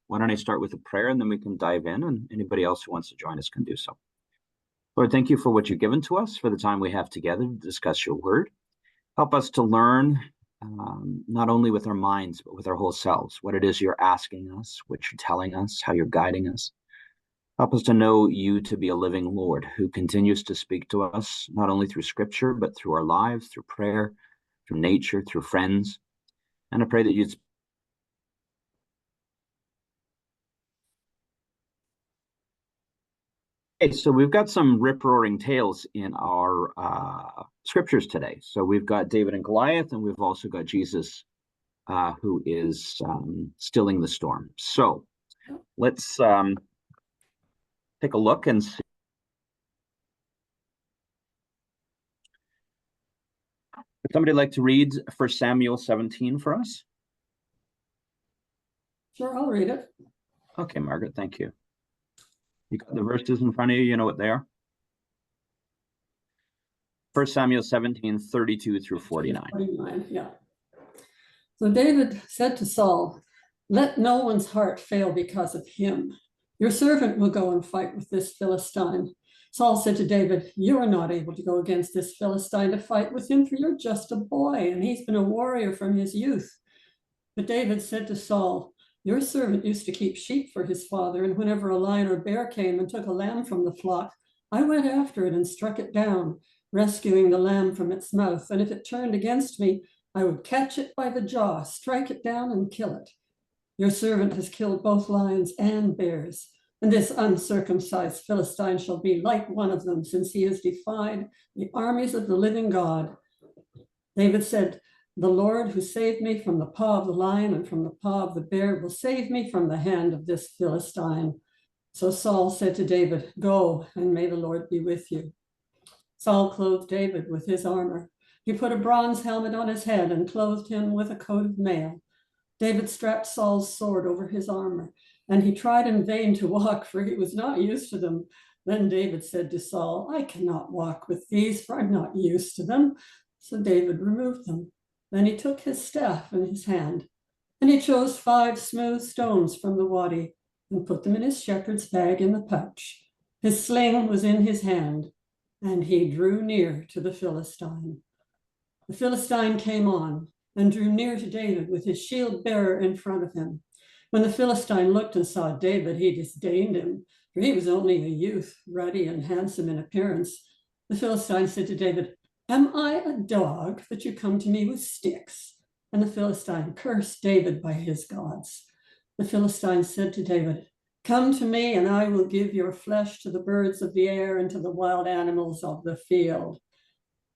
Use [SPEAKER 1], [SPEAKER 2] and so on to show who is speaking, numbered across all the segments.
[SPEAKER 1] why don't I start with a prayer and then we can dive in, and anybody else who wants to join us can do so. Lord, thank you for what you've given to us, for the time we have together to discuss your word. Help us to learn, not only with our minds, but with our whole selves, what it is you're asking us, what you're telling us, how you're guiding us. Help us to know you to be a living Lord who continues to speak to us, not only through scripture, but through our lives, through prayer, through nature, through friends. And I pray that you'd. Okay, so we've got some rip-roaring tales in our scriptures today. So we've got David and Goliath, and we've also got Jesus, who is stilling the storm. So let's take a look and see. Would somebody like to read 1 Samuel 17 for us?
[SPEAKER 2] Sure, I'll read it.
[SPEAKER 1] Okay, Margaret, thank you. You got the verses in front of you, you know what they are? 1 Samuel 17, 32 through 49.
[SPEAKER 2] 49, yeah. So David said to Saul, "Let no one's heart fail because of him. Your servant will go and fight with this Philistine." Saul said to David, "You are not able to go against this Philistine to fight with him, for you're just a boy, and he's been a warrior from his youth." But David said to Saul, "Your servant used to keep sheep for his father, and whenever a lion or bear came and took a lamb from the flock, I went after it and struck it down, rescuing the lamb from its mouth. And if it turned against me, I would catch it by the jaw, strike it down, and kill it. Your servant has killed both lions and bears, and this uncircumcised Philistine shall be like one of them, since he has defied the armies of the living God." David said, "The Lord who saved me from the paw of the lion and from the paw of the bear will save me from the hand of this Philistine." So Saul said to David, "Go, and may the Lord be with you." Saul clothed David with his armor. He put a bronze helmet on his head and clothed him with a coat of mail. David strapped Saul's sword over his armor, and he tried in vain to walk, for he was not used to them. Then David said to Saul, "I cannot walk with these, for I'm not used to them." So David removed them. Then he took his staff in his hand, and he chose 5 smooth stones from the wadi and put them in his shepherd's bag in the pouch. His sling was in his hand, and he drew near to the Philistine. The Philistine came on and drew near to David with his shield bearer in front of him. When the Philistine looked and saw David, he disdained him, for he was only a youth, ruddy and handsome in appearance. The Philistine said to David, "Am I a dog that you come to me with sticks?" And the Philistine cursed David by his gods. The Philistine said to David, "Come to me, and I will give your flesh to the birds of the air and to the wild animals of the field."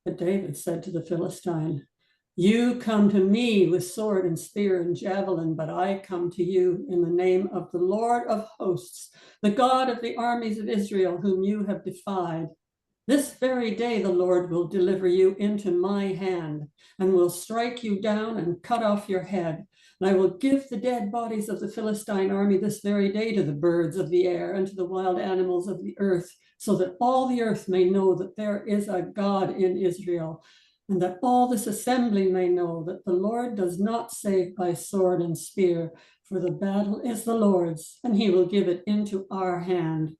[SPEAKER 2] But David said to the Philistine, "You come to me with sword and spear and javelin, but I come to you in the name of the Lord of hosts, the God of the armies of Israel, whom you have defied. This very day the Lord will deliver you into my hand, and will strike you down and cut off your head. And I will give the dead bodies of the Philistine army this very day to the birds of the air and to the wild animals of the earth, so that all the earth may know that there is a God in Israel, and that all this assembly may know that the Lord does not save by sword and spear, for the battle is the Lord's, and he will give it into our hand."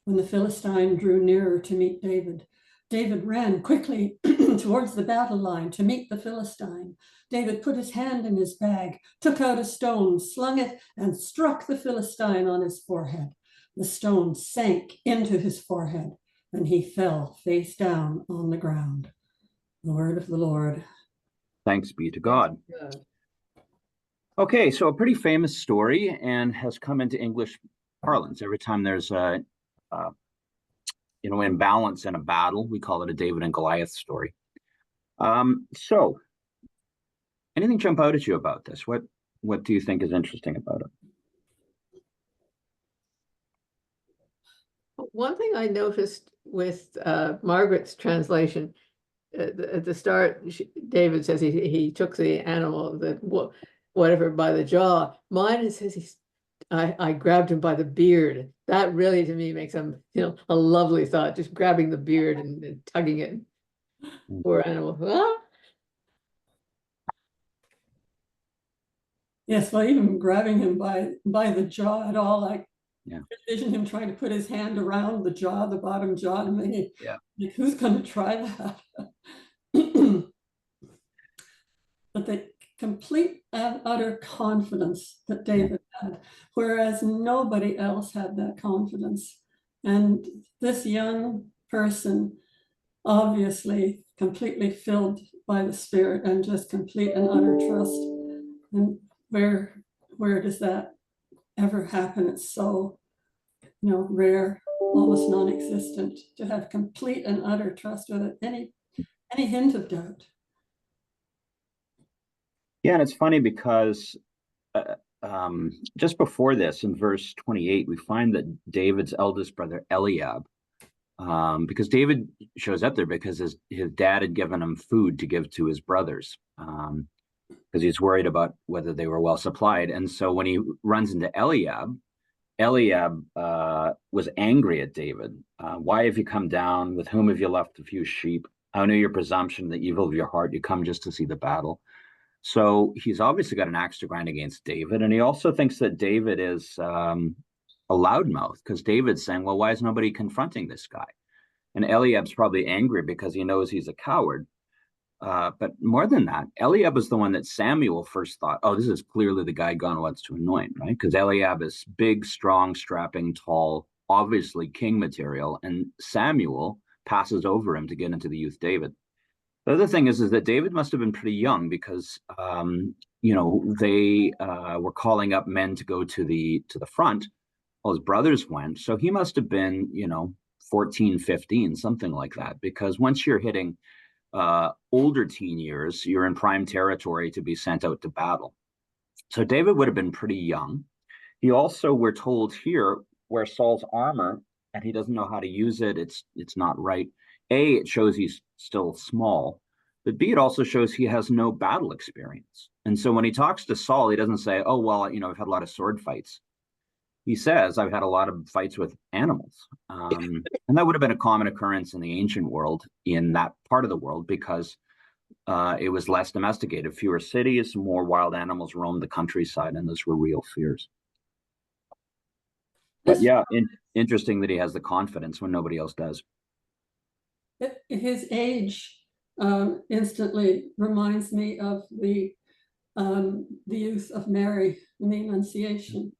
[SPEAKER 2] When the Philistine drew nearer to meet David, David ran quickly towards the battle line to meet the Philistine. David put his hand in his bag, took out a stone, slung it, and struck the Philistine on his forehead. The stone sank into his forehead, and he fell face down on the ground. The word of the Lord.
[SPEAKER 1] Thanks be to God. Okay, so a pretty famous story and has come into English parlance. Every time there's a imbalance in a battle, we call it a David and Goliath story. So anything jump out at you about this? What do you think is interesting about
[SPEAKER 3] it? One thing I noticed with Margaret's translation, at the start, David says he took the animal, whatever, by the jaw. Mine, it says I grabbed him by the beard. That really, to me, makes him, a lovely thought, just grabbing the beard and tugging it. Poor animal. Ah!
[SPEAKER 2] Yes, well, even grabbing him by the jaw at all, I
[SPEAKER 1] Yeah.
[SPEAKER 2] envision him trying to put his hand around the jaw, the bottom jaw, and thinking,
[SPEAKER 1] Yeah.
[SPEAKER 2] like, who's going to try that? But the complete and utter confidence that David had, whereas nobody else had that confidence. And this young person, obviously completely filled by the Spirit and just complete and utter trust. And where does that ever happen? It's so, rare, almost non-existent to have complete and utter trust without any hint of doubt.
[SPEAKER 1] Yeah, and it's funny because just before this, in verse 28, we find that David's eldest brother Eliab, because David shows up there because his dad had given him food to give to his brothers, because he's worried about whether they were well supplied. And so when he runs into Eliab, Eliab was angry at David. Why have you come down? With whom have you left a few sheep? I know your presumption, the evil of your heart. You come just to see the battle. So he's obviously got an axe to grind against David. And he also thinks that David is a loudmouth, because David's saying, well, why is nobody confronting this guy? And Eliab's probably angry because he knows he's a coward. But more than that, Eliab was the one that Samuel first thought, oh, this is clearly the guy God wants to anoint, right? Because Eliab is big, strong, strapping, tall, obviously king material. And Samuel passes over him to get into the youth David. The other thing is that David must have been pretty young, because they were calling up men to go to the front. Well, his brothers went, so he must have been 14, 15, something like that. Because once you're hitting older teen years, you're in prime territory to be sent out to battle. So David would have been pretty young. He also, we're told here, wears Saul's armor, and he doesn't know how to use it. It's not right. A, it shows he's still small, but B, it also shows he has no battle experience. And so when he talks to Saul, he doesn't say, oh, well, I've had a lot of sword fights. He says, I've had a lot of fights with animals. And that would have been a common occurrence in the ancient world, in that part of the world, because it was less domesticated, fewer cities, more wild animals roamed the countryside, and those were real fears. But yeah, interesting that he has the confidence when nobody else does.
[SPEAKER 2] His age instantly reminds me of the youth of Mary in the Annunciation.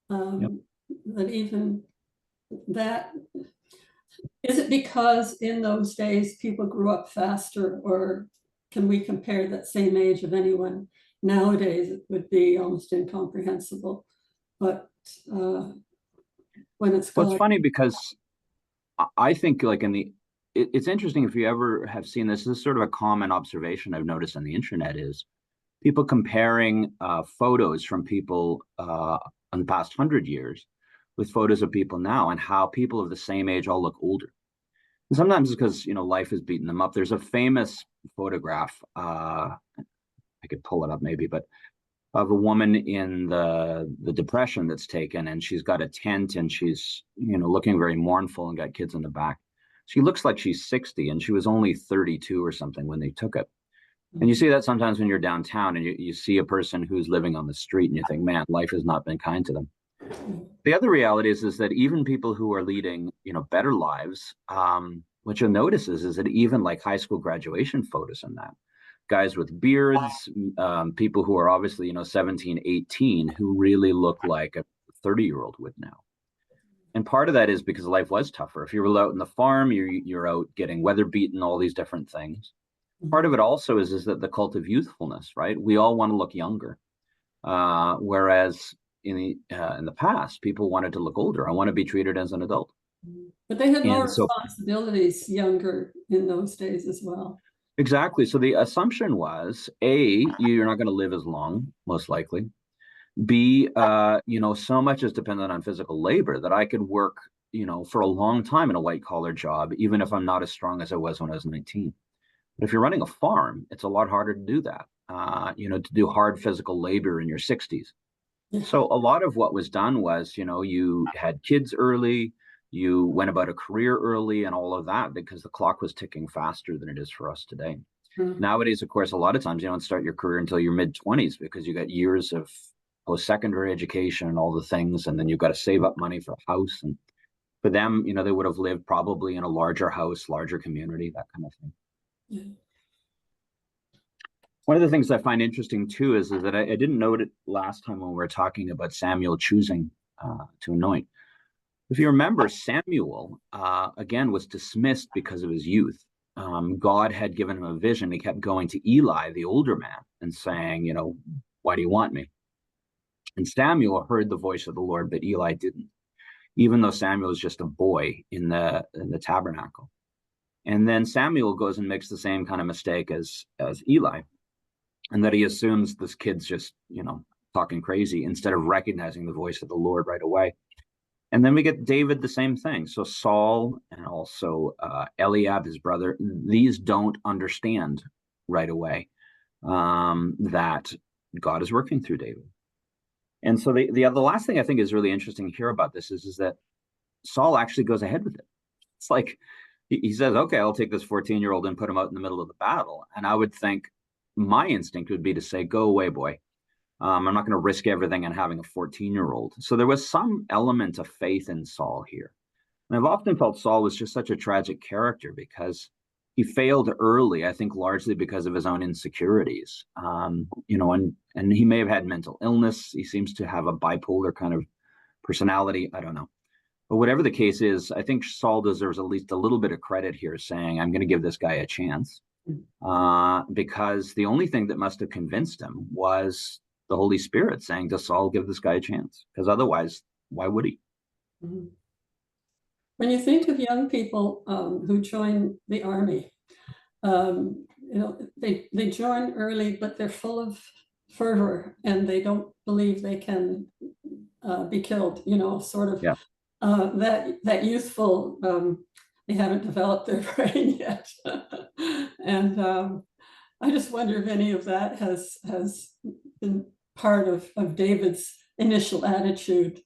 [SPEAKER 2] That even that, is it because in those days people grew up faster, or can we compare that same age of anyone nowadays? It would be almost incomprehensible. But when it's
[SPEAKER 1] well, it's funny because I think, like, it's interesting, if you ever have seen this is sort of a common observation I've noticed on the internet, is people comparing photos from people in the past 100 years with photos of people now, and how people of the same age all look older. And sometimes it's because life has beaten them up. There's a famous photograph, I could pull it up maybe, but of a woman in the Depression that's taken, and she's got a tent, and she's looking very mournful and got kids in the back. She looks like she's 60, and she was only 32 or something when they took it. And you see that sometimes when you're downtown and you see a person who's living on the street, and you think, man, life has not been kind to them. The other reality is that even people who are leading better lives, what you'll notice is that even like high school graduation photos and that, guys with beards, people who are obviously 17, 18, who really look like a 30-year-old would now. And part of that is because life was tougher. If you were out in the farm, you're out getting weather beaten, all these different things. Part of it also is that the cult of youthfulness, right? We all want to look younger, whereas in the past, people wanted to look older. I want to be treated as an adult.
[SPEAKER 2] But they had more responsibilities younger in those days as well.
[SPEAKER 1] Exactly. So the assumption was, A, you're not going to live as long, most likely. B, so much is dependent on physical labor that I could work, for a long time in a white collar job, even if I'm not as strong as I was when I was 19. But if you're running a farm, it's a lot harder to do that, to do hard physical labor in your 60s. Yeah. So a lot of what was done was, you had kids early, you went about a career early and all of that, because the clock was ticking faster than it is for us today.
[SPEAKER 2] Mm.
[SPEAKER 1] Nowadays, of course, a lot of times you don't start your career until your mid-20s because you got years of post-secondary education and all the things, and then you've got to save up money for a house. And for them, they would have lived probably in a larger house, larger community, that kind of thing.
[SPEAKER 2] Yeah.
[SPEAKER 1] One of the things I find interesting too is that I didn't note it last time when we were talking about Samuel choosing to anoint. If you remember, Samuel, again, was dismissed because of his youth. God had given him a vision. He kept going to Eli, the older man, and saying, why do you want me? And Samuel heard the voice of the Lord, but Eli didn't, even though Samuel was just a boy in the tabernacle. And then Samuel goes and makes the same kind of mistake as Eli, and that he assumes this kid's just, talking crazy instead of recognizing the voice of the Lord right away. And then we get David, the same thing. So Saul and also Eliab, his brother, these don't understand right away that God is working through David. And so the last thing I think is really interesting here about this is that Saul actually goes ahead with it. It's like he says, okay, I'll take this 14-year-old and put him out in the middle of the battle. And I would think my instinct would be to say, go away, boy. I'm not going to risk everything and having a 14-year-old. So there was some element of faith in Saul here. And I've often felt Saul was just such a tragic character because he failed early, I think largely because of his own insecurities. And he may have had mental illness. He seems to have a bipolar kind of personality. I don't know. But whatever the case is, I think Saul deserves at least a little bit of credit here saying, I'm going to give this guy a chance. Because the only thing that must have convinced him was the Holy Spirit saying to Saul, give this guy a chance. Because otherwise, why would he?
[SPEAKER 2] Mm-hmm. When you think of young people who join the army, they join early, but they're full of fervor and they don't believe they can be killed, sort of.
[SPEAKER 1] Yeah.
[SPEAKER 2] That youthful, they haven't developed their brain yet. And I just wonder if any of that has been part of David's initial attitude.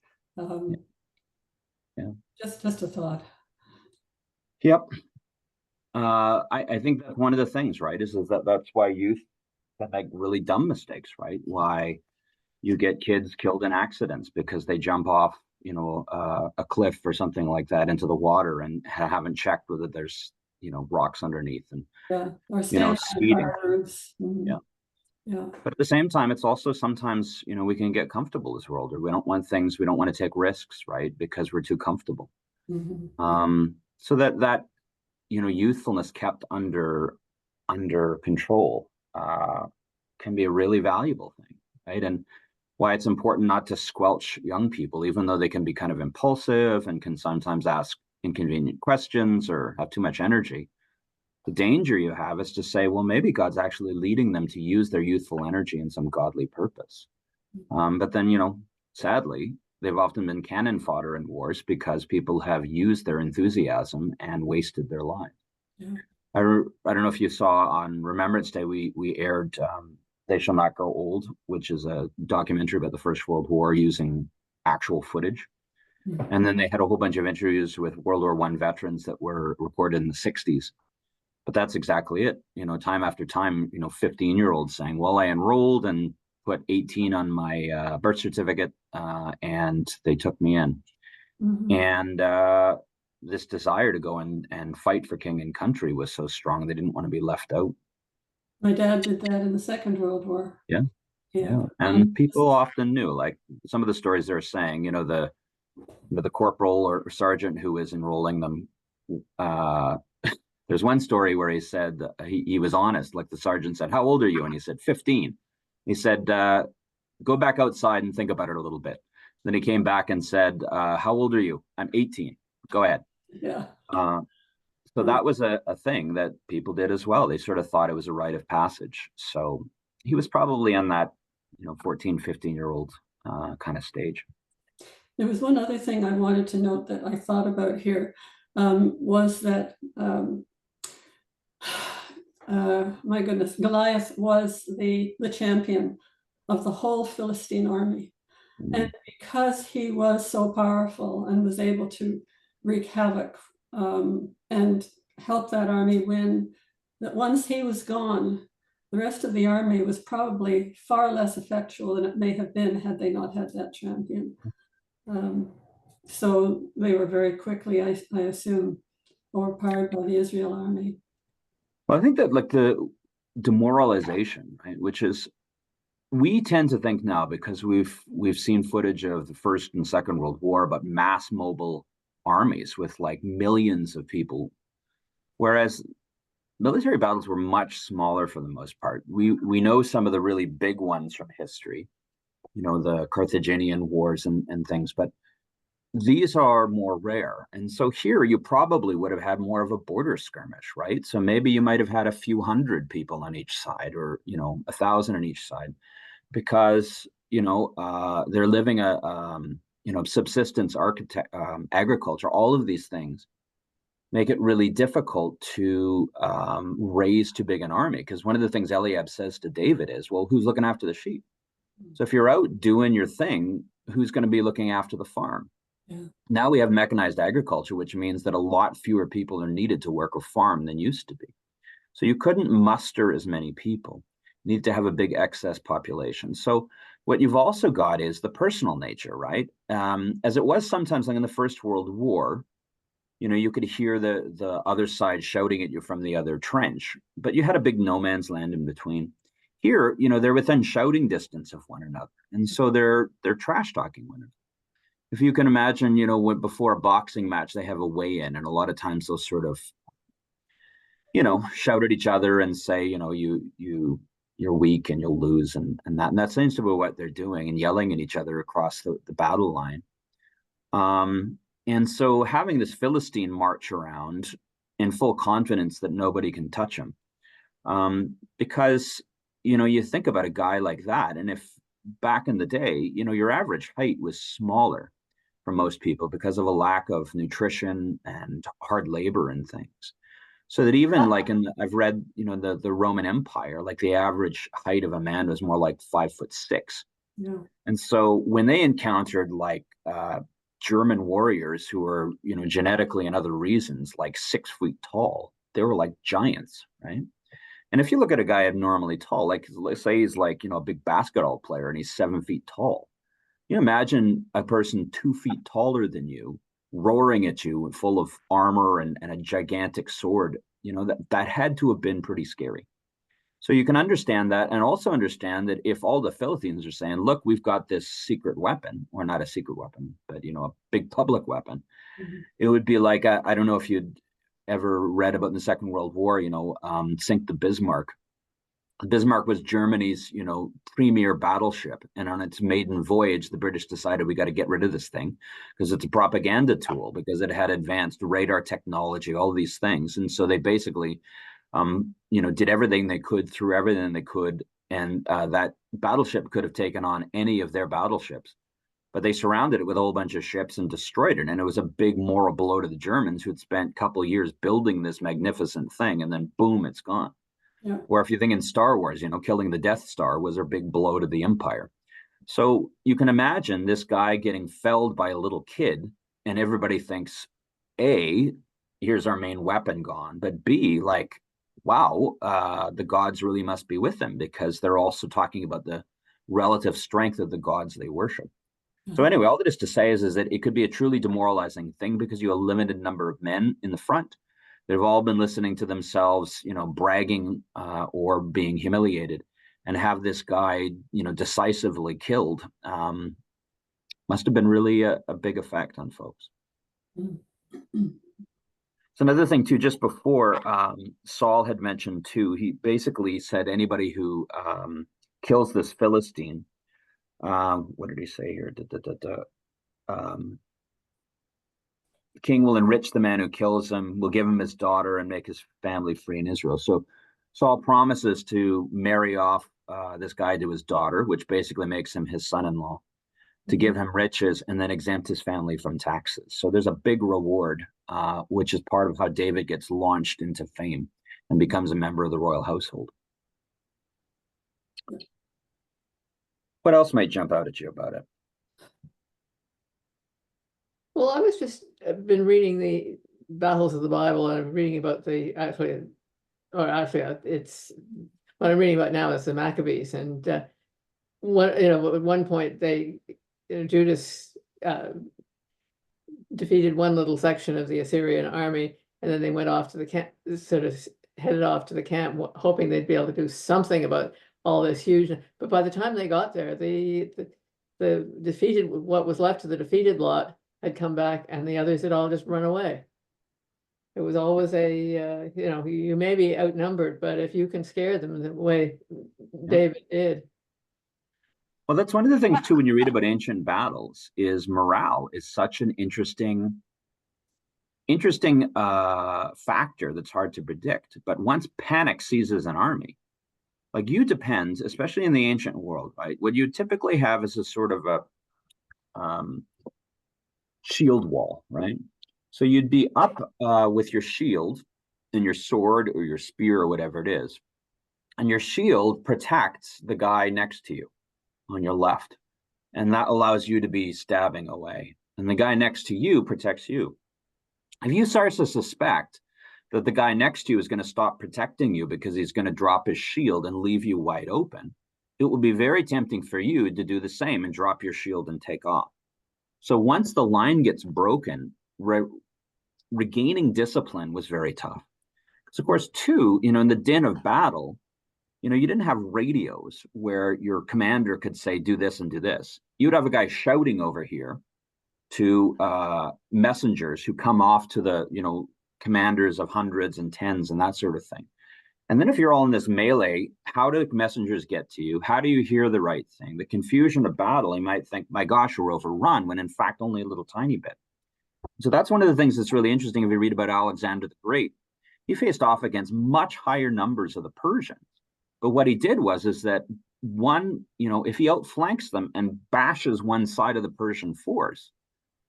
[SPEAKER 1] Yeah.
[SPEAKER 2] Just a thought.
[SPEAKER 1] Yep. I think that's one of the things, right, is that's why youth can make really dumb mistakes, right? Why you get kids killed in accidents because they jump off, a cliff or something like that into the water and haven't checked whether there's, rocks underneath and,
[SPEAKER 2] or stand
[SPEAKER 1] speeding.
[SPEAKER 2] Mm-hmm.
[SPEAKER 1] Yeah.
[SPEAKER 2] Yeah.
[SPEAKER 1] But at the same time, it's also sometimes, we can get comfortable as we're older. We don't want to take risks, right? Because we're too comfortable.
[SPEAKER 2] Mm-hmm.
[SPEAKER 1] So that youthfulness kept under control can be a really valuable thing, right? And why it's important not to squelch young people, even though they can be kind of impulsive and can sometimes ask inconvenient questions or have too much energy. The danger you have is to say, well, maybe God's actually leading them to use their youthful energy in some godly purpose. But then, sadly, they've often been cannon fodder in wars because people have used their enthusiasm and wasted their lives.
[SPEAKER 2] Yeah.
[SPEAKER 1] I don't know if you saw on Remembrance Day, we aired They Shall Not Grow Old, which is a documentary about the First World War using actual footage.
[SPEAKER 2] Mm-hmm.
[SPEAKER 1] And then they had a whole bunch of interviews with World War I veterans that were recorded in the 60s. But that's exactly it. Time after time, 15-year-olds saying, well, I enrolled and put 18 on my birth certificate and they took me in.
[SPEAKER 2] Mm-hmm.
[SPEAKER 1] And this desire to go and fight for king and country was so strong, they didn't want to be left out.
[SPEAKER 2] My dad did that in the Second World War.
[SPEAKER 1] Yeah. And people often knew, like some of the stories they're saying, the corporal or sergeant who was enrolling them. There's one story where he said he was honest. Like the sergeant said, how old are you? And he said, 15. He said, go back outside and think about it a little bit. Then he came back and said, how old are you? I'm 18. Go ahead.
[SPEAKER 2] Yeah.
[SPEAKER 1] So that was a thing that people did as well. They sort of thought it was a rite of passage. So he was probably on that, 14, 15-year-old kind of stage.
[SPEAKER 2] There was one other thing I wanted to note that I thought about here was that, my goodness, Goliath was the champion of the whole Philistine army. Mm-hmm. And because he was so powerful and was able to wreak havoc and help that army win that once he was gone, the rest of the army was probably far less effectual than it may have been had they not had that champion. So they were very quickly, I assume, overpowered by the Israel army.
[SPEAKER 1] Well, I think that like the demoralization, right, which is we tend to think now because we've seen footage of the First and Second World War about mass mobile armies with like millions of people, whereas military battles were much smaller for the most part. We know some of the really big ones from history, the Carthaginian wars and things, but these are more rare. And so here you probably would have had more of a border skirmish, right? So maybe you might have had a few hundred people on each side, or 1,000 on each side, because they're living subsistence agriculture. All of these things make it really difficult to raise too big an army, because one of the things Eliab says to David is, well, who's looking after the sheep? So if you're out doing your thing, who's going to be looking after the farm?
[SPEAKER 2] Yeah.
[SPEAKER 1] Now we have mechanized agriculture, which means that a lot fewer people are needed to work a farm than used to be. So you couldn't muster as many people. You need to have a big excess population. So what you've also got is the personal nature, right? As it was sometimes like in the First World War, you could hear the other side shouting at you from the other trench, but you had a big no man's land in between. Here, they're within shouting distance of one another, and so they're trash talking one another. If you can imagine, before a boxing match, they have a weigh-in, and a lot of times they'll sort of, shout at each other and say, you're weak and you'll lose, and that seems to be what they're doing, and yelling at each other across the battle line. And so having this Philistine march around in full confidence that nobody can touch him, because you think about a guy like that, and if back in the day, your average height was smaller for most people because of a lack of nutrition and hard labor and things. So that even like I've read, the Roman Empire, like the average height of a man was more like 5'6".
[SPEAKER 2] Yeah.
[SPEAKER 1] And so when they encountered like German warriors who were, genetically and other reasons, like 6 feet tall, they were like giants, right? And if you look at a guy abnormally tall, like let's say he's like, a big basketball player and he's 7 feet tall, you imagine a person 2 feet taller than you roaring at you full of armor and a gigantic sword, that had to have been pretty scary. So you can understand that, and also understand that if all the Philippines are saying, look, we've got this secret weapon, or not a secret weapon, but, a big public weapon, it would be like, I don't know if you'd ever read about in the Second World War, sink the Bismarck. Bismarck was Germany's, premier battleship. And on its maiden voyage, the British decided we got to get rid of this thing because it's a propaganda tool, because it had advanced radar technology, all these things. And so they basically, did everything they could, threw everything they could. And that battleship could have taken on any of their battleships. But they surrounded it with a whole bunch of ships and destroyed it. And it was a big moral blow to the Germans, who had spent a couple of years building this magnificent thing. And then boom, it's gone.
[SPEAKER 2] Yeah.
[SPEAKER 1] Where if you think in Star Wars, killing the Death Star was a big blow to the Empire. So you can imagine this guy getting felled by a little kid, and everybody thinks, A, here's our main weapon gone, but B, like, wow, the gods really must be with him, because they're also talking about the relative strength of the gods they worship. So anyway, all that is to say is that it could be a truly demoralizing thing, because you have a limited number of men in the front. They've all been listening to themselves, bragging or being humiliated, and have this guy, decisively killed. Must have been really a big effect on folks. So another thing too, just before, Saul had mentioned too, he basically said anybody who kills this Philistine, what did he say here? The king will enrich the man who kills him, will give him his daughter, and make his family free in Israel. So Saul promises to marry off this guy to his daughter, which basically makes him his son-in-law, to give him riches and then exempt his family from taxes. So there's a big reward, which is part of how David gets launched into fame and becomes a member of the royal household. What else might jump out at you about it?
[SPEAKER 3] Well, I was just been reading the battles of the Bible, and I'm reading about the actually or actually, it's what I'm reading about now is the Maccabees, and at one point Judas defeated one little section of the Assyrian army, and then they went off to the camp, sort of headed off to the camp, hoping they'd be able to do something about all this huge. But by the time they got there, the defeated, what was left of the defeated lot had come back, and the others had all just run away. It was always you may be outnumbered, but if you can scare them the way David did.
[SPEAKER 1] Well, that's one of the things too, when you read about ancient battles, is morale is such an interesting factor that's hard to predict. But once panic seizes an army, like you depends, especially in the ancient world, right? What you typically have is a sort of a shield wall, right? So you'd be up with your shield and your sword or your spear or whatever it is, and your shield protects the guy next to you on your left, and that allows you to be stabbing away, and the guy next to you protects you. If you start to suspect that the guy next to you is going to stop protecting you because he's going to drop his shield and leave you wide open, it will be very tempting for you to do the same and drop your shield and take off. So once the line gets broken, regaining discipline was very tough. Because of course, too, in the din of battle, you didn't have radios where your commander could say, do this and do this. You'd have a guy shouting over here to messengers who come off to the, commanders of hundreds and tens and that sort of thing. And then if you're all in this melee, how do messengers get to you? How do you hear the right thing? The confusion of battle, you might think, my gosh, we're overrun, when in fact only a little tiny bit. So that's one of the things that's really interesting if you read about Alexander the Great. He faced off against much higher numbers of the Persians. But what he did is that one, if he outflanks them and bashes one side of the Persian force,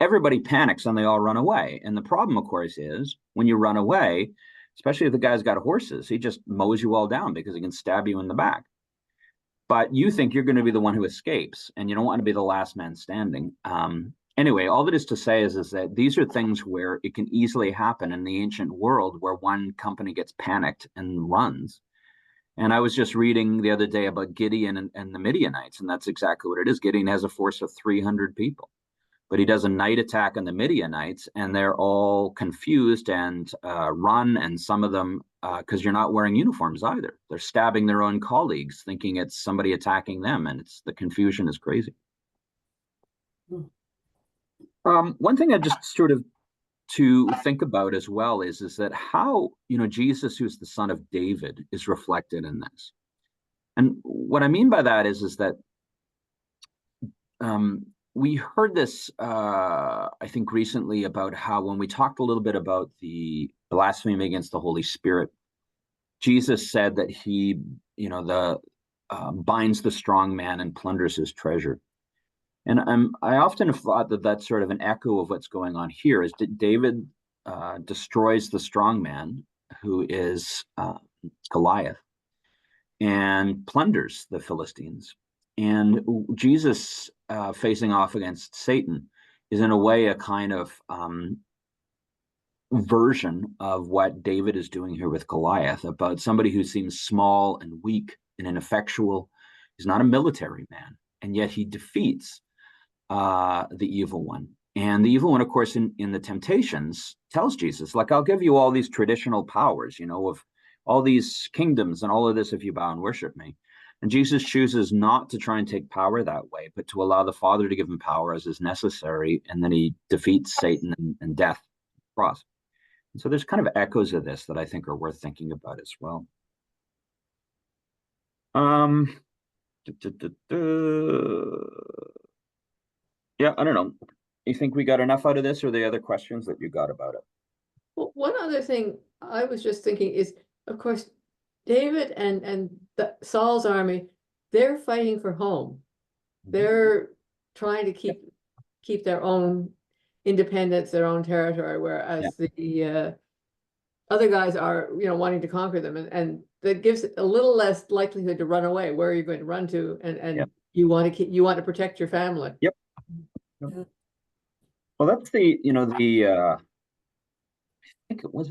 [SPEAKER 1] everybody panics and they all run away. And the problem, of course, is when you run away, especially if the guy's got horses, he just mows you all down because he can stab you in the back. But you think you're going to be the one who escapes, and you don't want to be the last man standing. Anyway, all that is to say is that these are things where it can easily happen in the ancient world, where one company gets panicked and runs. And I was just reading the other day about Gideon and the Midianites, and that's exactly what it is. Gideon has a force of 300 people, but he does a night attack on the Midianites, and they're all confused and run, and some of them, because you're not wearing uniforms either, they're stabbing their own colleagues, thinking it's somebody attacking them, and the confusion is crazy. One thing I just sort of to think about as well is that how, Jesus, who's the son of David, is reflected in this. And what I mean by that is that we heard this, I think, recently about how when we talked a little bit about the blasphemy against the Holy Spirit, Jesus said that he, binds the strong man and plunders his treasure. And I often have thought that that's sort of an echo of what's going on here, is that David destroys the strong man, who is Goliath, and plunders the Philistines. And Jesus facing off against Satan is in a way a kind of version of what David is doing here with Goliath, about somebody who seems small and weak and ineffectual. He's not a military man, and yet he defeats the evil one. And the evil one, of course, in the temptations tells Jesus, like, I'll give you all these traditional powers, of all these kingdoms and all of this if you bow and worship me. And Jesus chooses not to try and take power that way, but to allow the Father to give him power as is necessary. And then he defeats Satan and death on the cross. And so there's kind of echoes of this that I think are worth thinking about as well. Yeah, I don't know. You think we got enough out of this, or the other questions that you got about it?
[SPEAKER 3] Well, one other thing I was just thinking is, of course, David and Saul's army, they're fighting for home. They're trying to keep their own independence, their own territory, whereas the other guys are, wanting to conquer them, and that gives a little less likelihood to run away. Where are you going to run to? And you want to protect your family.
[SPEAKER 1] Yep. Well, that's I think it was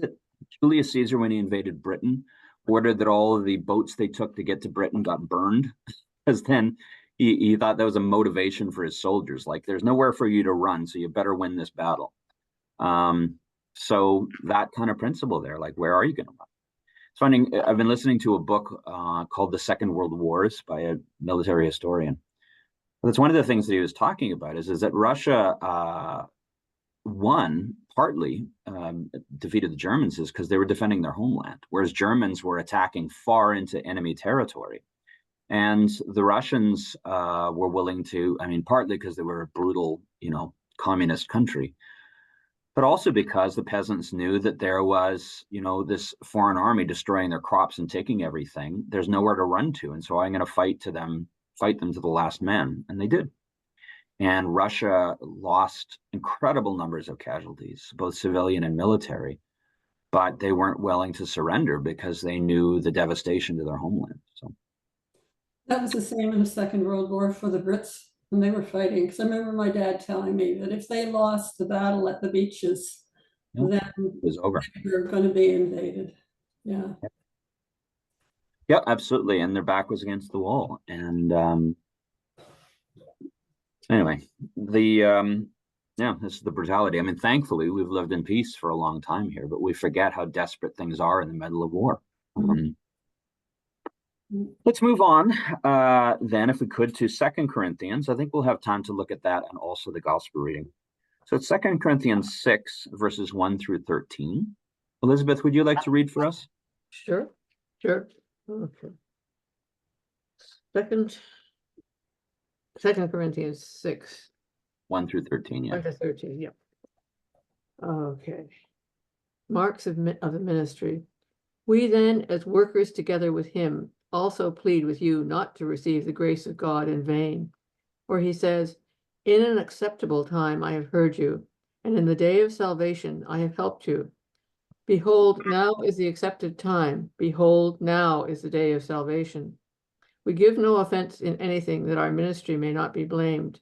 [SPEAKER 1] Julius Caesar, when he invaded Britain, ordered that all of the boats they took to get to Britain got burned, because then he thought that was a motivation for his soldiers. Like, there's nowhere for you to run, so you better win this battle. So that kind of principle there, like, where are you going to run? It's funny, I've been listening to a book called The Second World Wars by a military historian. That's one of the things that he was talking about is that Russia won partly, defeated the Germans, is because they were defending their homeland, whereas Germans were attacking far into enemy territory. And the Russians were willing to, I mean, partly because they were a brutal, communist country, but also because the peasants knew that there was, this foreign army destroying their crops and taking everything. There's nowhere to run to. And so I'm going to fight them to the last man. And they did. And Russia lost incredible numbers of casualties, both civilian and military, but they weren't willing to surrender because they knew the devastation to their homeland. So
[SPEAKER 2] that was the same in the Second World War for the Brits when they were fighting. Because I remember my dad telling me that if they lost the battle at the beaches, then
[SPEAKER 1] it was over.
[SPEAKER 2] they were going to be invaded. Yeah.
[SPEAKER 1] Yeah, absolutely. And their back was against the wall. And anyway, this is the brutality. I mean, thankfully, we've lived in peace for a long time here, but we forget how desperate things are in the middle of war. Let's move on then, if we could, to 2 Corinthians. I think we'll have time to look at that and also the gospel reading. So it's 2 Corinthians 6, verses 1 through 13. Elizabeth, would you like to read for us?
[SPEAKER 3] Sure. Okay. Second Corinthians 6.
[SPEAKER 1] 1 through 13, yeah.
[SPEAKER 3] 1 to 13, yeah. Okay. Marks of the ministry. We then, as workers together with him, also plead with you not to receive the grace of God in vain. For he says, in an acceptable time I have heard you, and in the day of salvation I have helped you. Behold, now is the accepted time. Behold, now is the day of salvation. We give no offense in anything that our ministry may not be blamed,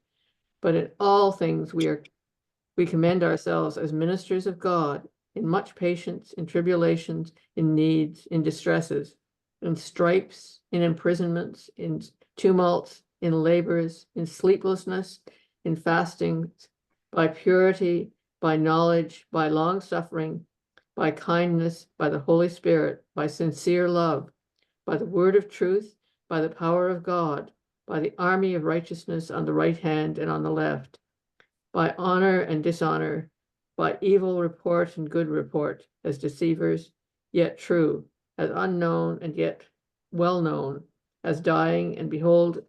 [SPEAKER 3] but in all things we commend ourselves as ministers of God, in much patience, in tribulations, in needs, in distresses, in stripes, in imprisonments, in tumults, in labors, in sleeplessness, in fastings, by purity, by knowledge, by long suffering, by kindness, by the Holy Spirit, by sincere love, by the word of truth, by the power of God, by the army of righteousness on the right hand and on the left, by honor and dishonor, by evil report and good report, as deceivers, yet true, as unknown and yet well known, as dying, and behold,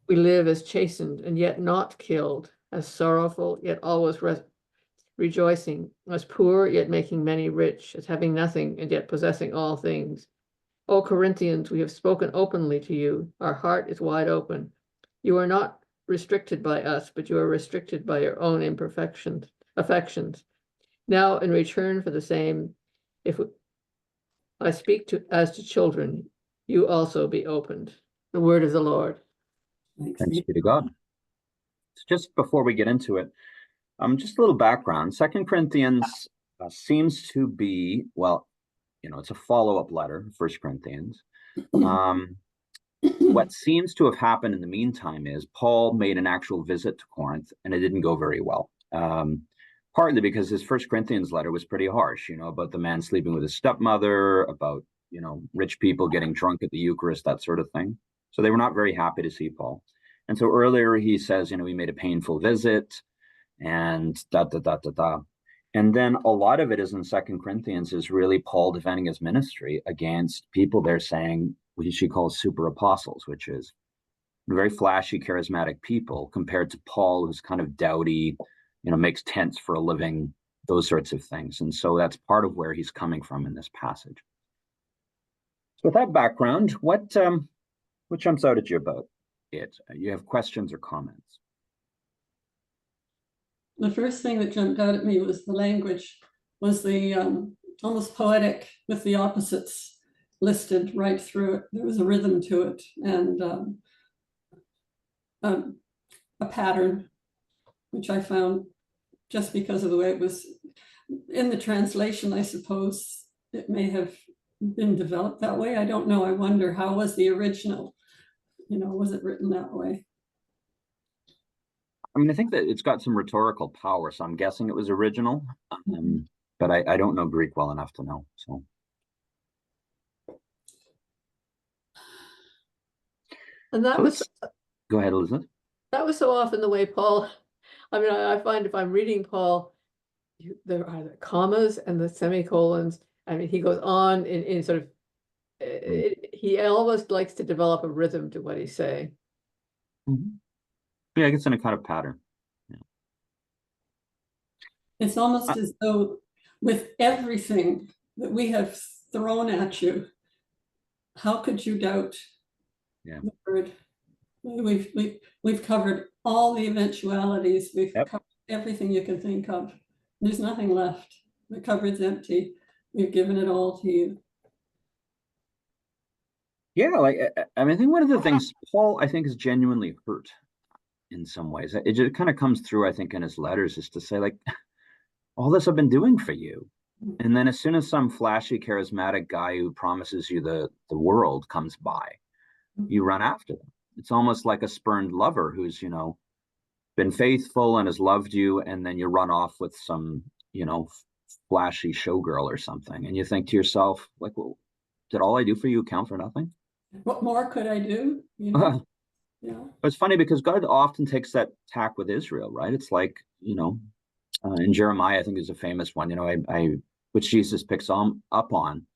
[SPEAKER 3] we live, as chastened and yet not killed, as sorrowful yet always rejoicing, as poor yet making many rich, as having nothing and yet possessing all things. O Corinthians, we have spoken openly to you. Our heart is wide open. You are not restricted by us, but you are restricted by your own affections. Now, in return for the same, if I speak as to children, you also be opened. The word of the Lord.
[SPEAKER 1] Thanks be to God. So just before we get into it, just a little background. 2 Corinthians seems to be, well, it's a follow-up letter, 1 Corinthians. What seems to have happened in the meantime is Paul made an actual visit to Corinth, and it didn't go very well. Partly because his 1 Corinthians letter was pretty harsh, about the man sleeping with his stepmother, about, rich people getting drunk at the Eucharist, that sort of thing. So they were not very happy to see Paul. And so earlier he says, he made a painful visit and And then a lot of it is in 2 Corinthians is really Paul defending his ministry against people they're saying, which she calls super apostles, which is very flashy, charismatic people compared to Paul, who's kind of dowdy, makes tents for a living, those sorts of things. And so that's part of where he's coming from in this passage. So with that background, what jumps out at you about it? You have questions or comments?
[SPEAKER 2] The first thing that jumped out at me was the language, was the almost poetic with the opposites listed right through it. There was a rhythm to it and a pattern, which I found just because of the way it was in the translation. I suppose it may have been developed that way? I don't know. I wonder, how was the original? Was it written that way?
[SPEAKER 1] I mean, I think that it's got some rhetorical power, so I'm guessing it was original. But I don't know Greek well enough to know. So
[SPEAKER 3] And that was
[SPEAKER 1] go ahead, Elizabeth.
[SPEAKER 3] that was so often the way Paul, I mean, I find if I'm reading Paul, there are the commas and the semicolons. I mean, he goes on in sort of, he almost likes to develop a rhythm to what he's saying.
[SPEAKER 1] Yeah, I guess in a kind of pattern.
[SPEAKER 2] It's almost as though with everything that we have thrown at you, how could you doubt the word? We've covered all the eventualities. We've covered everything you can think of. There's nothing left. The cupboard's empty. We've given it all to you.
[SPEAKER 1] Yeah, like I mean, I think one of the things Paul, I think, is genuinely hurt in some ways. It just kind of comes through, I think, in his letters, is to say, like, all this I've been doing for you. And then as soon as some flashy, charismatic guy who promises you the world comes by, you run after them. It's almost like a spurned lover who's, been faithful and has loved you, and then you run off with some, flashy showgirl or something. And you think to yourself, like, well, did all I do for you count for nothing?
[SPEAKER 2] What more could I do?
[SPEAKER 1] Yeah. It's funny because God often takes that tack with Israel, right? It's like, in Jeremiah, I think is a famous one, which Jesus picks up on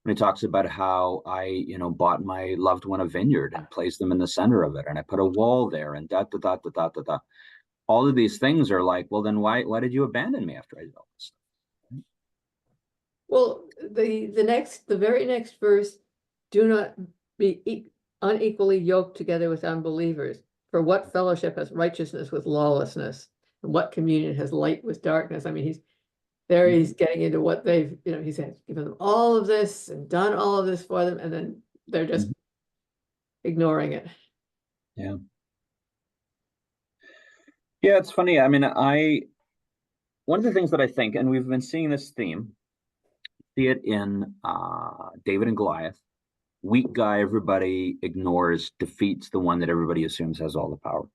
[SPEAKER 1] when he talks about how I, bought my loved one a vineyard and placed them in the center of it, and I put a wall there, and da da da da da da da. All of these things are like, well, then why did you abandon me after I did all this stuff?
[SPEAKER 3] Well, the very next verse, do not be unequally yoked together with unbelievers. For what fellowship has righteousness with lawlessness? And what communion has light with darkness? I mean, he's getting into what they've, he's given them all of this and done all of this for them, and then they're just ignoring it.
[SPEAKER 1] Yeah. Yeah, it's funny. I mean, one of the things that I think, and we've been seeing this theme, see it in David and Goliath. Weak guy everybody ignores, defeats the one that everybody assumes has all the power.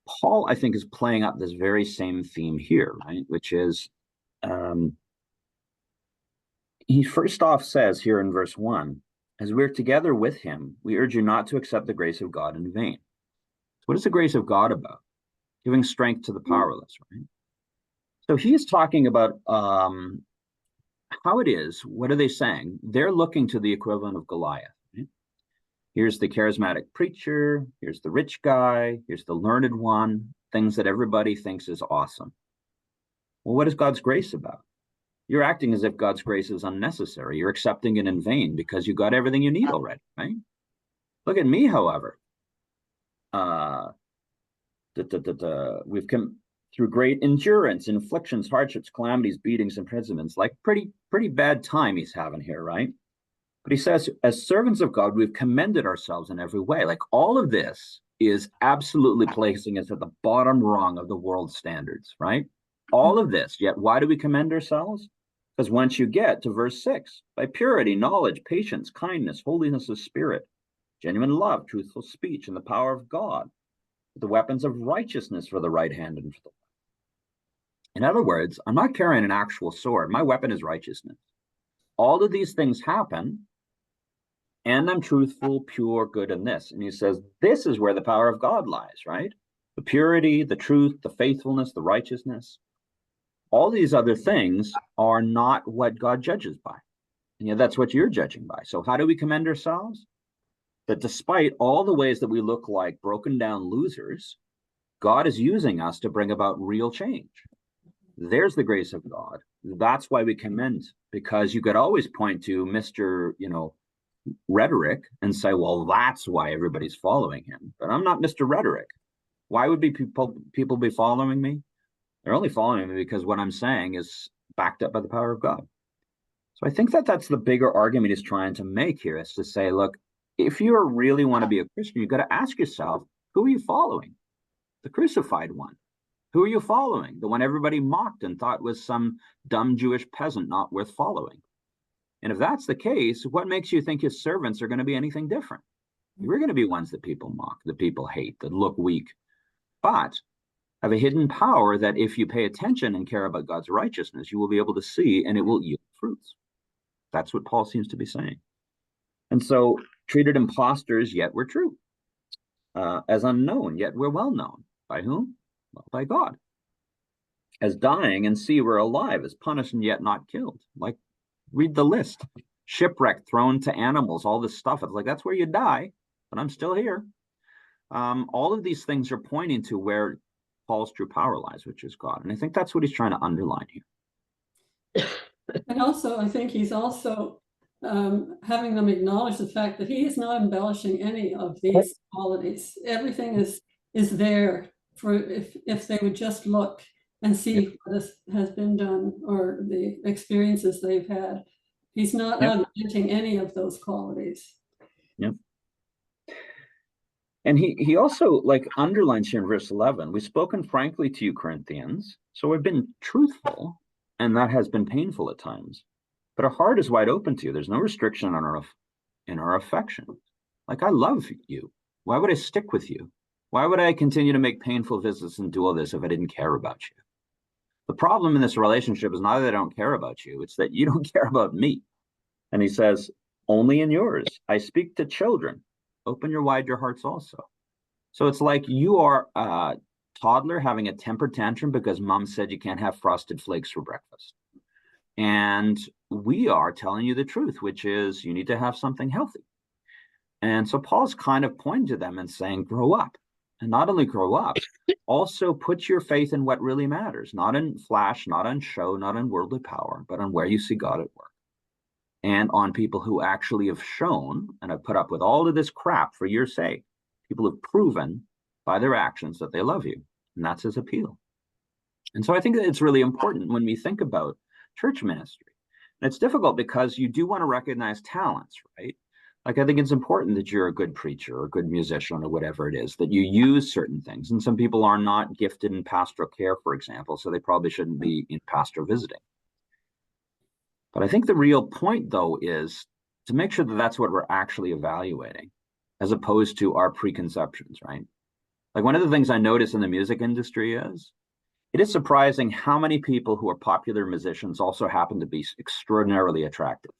[SPEAKER 1] Paul, I think, is playing up this very same theme here, right? Which is, he first off says here in verse 1, as we're together with him, we urge you not to accept the grace of God in vain. So what is the grace of God about? Giving strength to the powerless, right? So he's talking about how it is. What are they saying? They're looking to the equivalent of Goliath. Right? Here's the charismatic preacher. Here's the rich guy. Here's the learned one. Things that everybody thinks is awesome. Well, what is God's grace about? You're acting as if God's grace is unnecessary. You're accepting it in vain because you got everything you need already, right? Look at me, however. We've come through great endurance, inflictions, hardships, calamities, beatings, imprisonments. Like pretty bad time he's having here, right? But he says, as servants of God, we've commended ourselves in every way. Like all of this is absolutely placing us at the bottom rung of the world standards, right? All of this. Yet why do we commend ourselves? Because once you get to verse 6, by purity, knowledge, patience, kindness, holiness of spirit, genuine love, truthful speech, and the power of God, the weapons of righteousness for the right hand and for the left. In other words, I'm not carrying an actual sword. My weapon is righteousness. All of these things happen, and I'm truthful, pure, good in this. And he says, this is where the power of God lies, right? The purity, the truth, the faithfulness, the righteousness. All these other things are not what God judges by. And yet that's what you're judging by. So how do we commend ourselves? That despite all the ways that we look like broken down losers, God is using us to bring about real change. There's the grace of God. That's why we commend, because you could always point to Mr. Rhetoric and say, well, that's why everybody's following him. But I'm not Mr. Rhetoric. Why would people be following me? They're only following me because what I'm saying is backed up by the power of God. So I think that's the bigger argument he's trying to make here, is to say, look, if you really want to be a Christian, you've got to ask yourself, who are you following? The crucified one. Who are you following? The one everybody mocked and thought was some dumb Jewish peasant not worth following. And if that's the case, what makes you think his servants are going to be anything different? We're going to be ones that people mock, that people hate, that look weak, but have a hidden power that if you pay attention and care about God's righteousness, you will be able to see, and it will yield fruits. That's what Paul seems to be saying. And so, treated impostors, yet we're true. As unknown, yet we're well known. By whom? Well, by God. As dying, and see we're alive. As punished, and yet not killed. Like, read the list. Shipwrecked, thrown to animals, all this stuff. It's like, that's where you die, but I'm still here. All of these things are pointing to where Paul's true power lies, which is God. And I think that's what he's trying to underline here.
[SPEAKER 2] And also, I think he's also having them acknowledge the fact that he is not embellishing any of these qualities. Everything is there for if they would just look and see what has been done or the experiences they've had. He's not augmenting any of those qualities.
[SPEAKER 1] Yep. And he also underlines here in verse 11, we've spoken frankly to you, Corinthians, so we've been truthful, and that has been painful at times. But our heart is wide open to you. There's no restriction on in our affection. Like, I love you. Why would I stick with you? Why would I continue to make painful visits and do all this if I didn't care about you? The problem in this relationship is not that I don't care about you, it's that you don't care about me. And he says, only in yours. I speak to children. Open your hearts also. So it's like you are a toddler having a temper tantrum because mom said you can't have frosted flakes for breakfast. And we are telling you the truth, which is you need to have something healthy. And so Paul's kind of pointing to them and saying, grow up. And not only grow up, also put your faith in what really matters, not in flash, not on show, not in worldly power, but on where you see God at work. And on people who actually have shown and have put up with all of this crap for your sake. People have proven by their actions that they love you. And that's his appeal. And so I think that it's really important when we think about church ministry. And it's difficult because you do want to recognize talents, right? Like, I think it's important that you're a good preacher or a good musician or whatever it is, that you use certain things. And some people are not gifted in pastoral care, for example, so they probably shouldn't be in pastoral visiting. But I think the real point, though, is to make sure that that's what we're actually evaluating, as opposed to our preconceptions, right? Like, one of the things I notice in the music industry is it is surprising how many people who are popular musicians also happen to be extraordinarily attractive.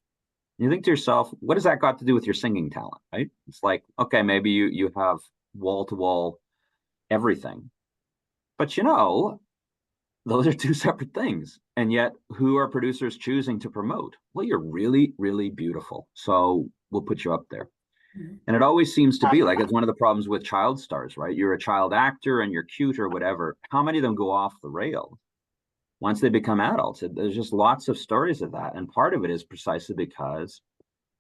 [SPEAKER 1] And you think to yourself, what has that got to do with your singing talent, right? It's like, okay, maybe you have wall-to-wall everything. But those are two separate things. And yet, who are producers choosing to promote? Well, you're really, really beautiful. So we'll put you up there. Mm-hmm. And it always seems to be like it's one of the problems with child stars, right? You're a child actor and you're cute or whatever. How many of them go off the rails once they become adults? There's just lots of stories of that. And part of it is precisely because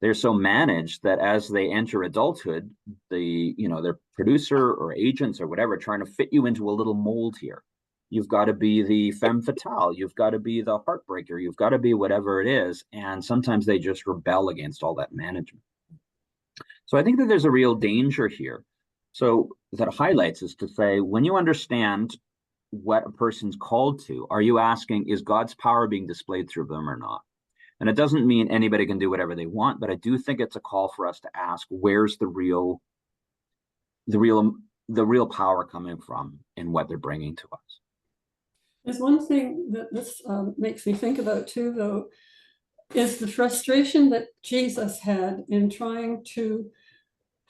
[SPEAKER 1] they're so managed that as they enter adulthood, their producer or agents or whatever trying to fit you into a little mold here. You've got to be the femme fatale. You've got to be the heartbreaker. You've got to be whatever it is. And sometimes they just rebel against all that management. So I think that there's a real danger here. So that highlights is to say, when you understand what a person's called to, are you asking, is God's power being displayed through them or not? And it doesn't mean anybody can do whatever they want, but I do think it's a call for us to ask, where's the real power coming from in what they're bringing to us?
[SPEAKER 2] There's one thing that this makes me think about too, though, is the frustration that Jesus had in trying to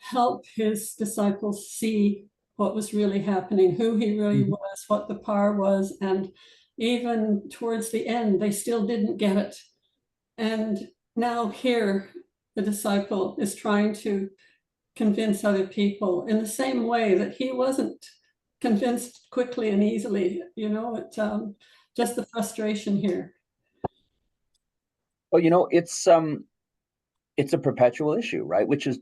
[SPEAKER 2] help his disciples see what was really happening, who he really was, what the power was. And even towards the end, they still didn't get it. And now here, the disciple is trying to convince other people in the same way that he wasn't convinced quickly and easily. Just the frustration here.
[SPEAKER 1] Well, it's a perpetual issue, right? Which is,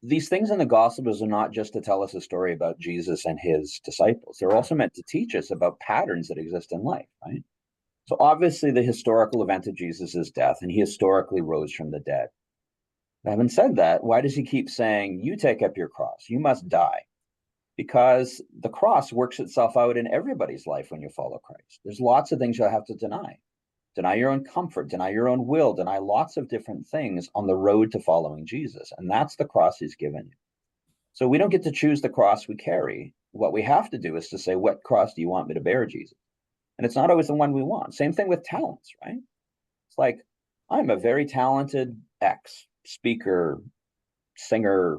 [SPEAKER 1] these things in the Gospels are not just to tell us a story about Jesus and his disciples. They're also meant to teach us about patterns that exist in life, right? So obviously the historical event of Jesus' death, and he historically rose from the dead. But having said that, why does he keep saying, you take up your cross, you must die? Because the cross works itself out in everybody's life when you follow Christ. There's lots of things you'll have to deny. deny your own comfort, deny your own will, deny lots of different things on the road to following Jesus. And that's the cross he's given you. So we don't get to choose the cross we carry. What we have to do is to say, what cross do you want me to bear, Jesus? And it's not always the one we want. Same thing with talents, right? It's like, I'm a very talented X speaker, singer,